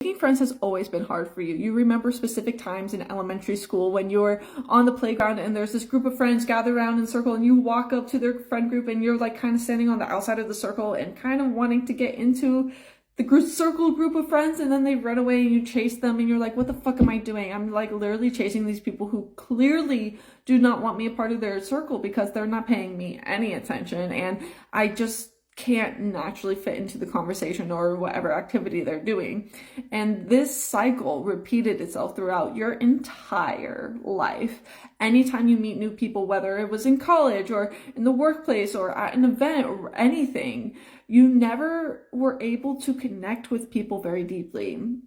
Making friends has always been hard for you. You remember specific times in elementary school when you're on the playground and there's this group of friends gathered around in a circle and you walk up to their friend group and you're like kind of standing on the outside of the circle and kind of wanting to get into the group of friends, and then they run away and you chase them and you're like, what the fuck am I doing? I'm like literally chasing these people who clearly do not want me a part of their circle because they're not paying me any attention, and I just can't naturally fit into the conversation or whatever activity they're doing. And this cycle repeated itself throughout your entire life. Anytime you meet new people, whether it was in college or in the workplace or at an event or anything, you never were able to connect with people very deeply,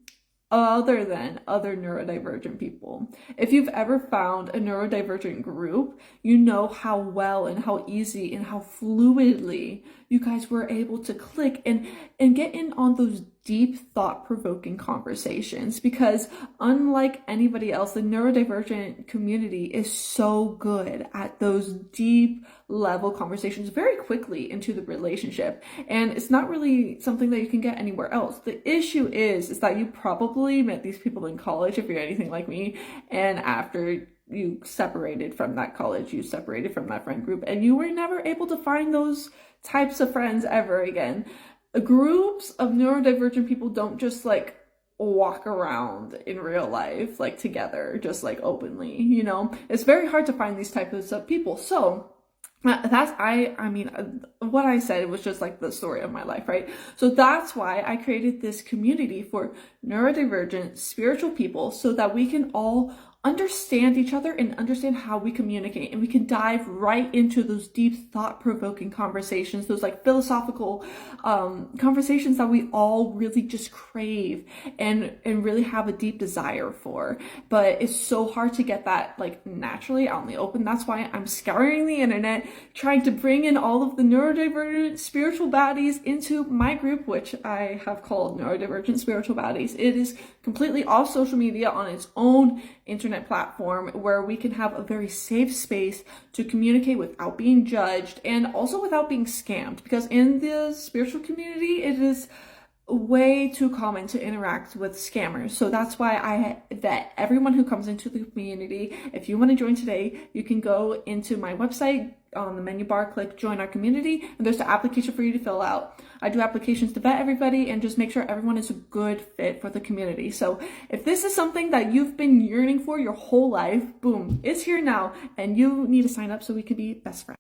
other than other neurodivergent people. If you've ever found a neurodivergent group, you know how well and how easy and how fluidly you guys were able to click and get in on those deep, thought-provoking conversations, because unlike anybody else, the neurodivergent community is so good at those deep level conversations very quickly into the relationship, and it's not really something that you can get anywhere else. The issue is that you probably met these people in college, if you're anything like me, and after you separated from that college, you separated from that friend group, and you were never able to find those types of friends ever again. Groups of neurodivergent people don't just like walk around in real life like together, just like openly, you know. It's very hard to find these types of people. So that's I mean what I said was just like the story of my life, right? So that's why I created this community for neurodivergent spiritual people, so that we can all understand each other and understand how we communicate, and we can dive right into those deep, thought-provoking conversations, those like philosophical conversations that we all really just crave and really have a deep desire for. But it's so hard to get that like naturally out in the open. That's why I'm scouring the internet, trying to bring in all of the neurodivergent spiritual baddies into my group, which I have called Neurodivergent Spiritual Baddies. It is completely off social media, on its own internet platform, where we can have a very safe space to communicate without being judged and also without being scammed, because in the spiritual community it is way too common to interact with scammers. So that's why I vet everyone who comes into the community. If you want to join today, you can go into my website, on the menu bar, click join our community, and there's an application for you to fill out. I do applications to vet everybody and just make sure everyone is a good fit for the community. So if this is something that you've been yearning for your whole life, boom, it's here now, and you need to sign up so we can be best friends.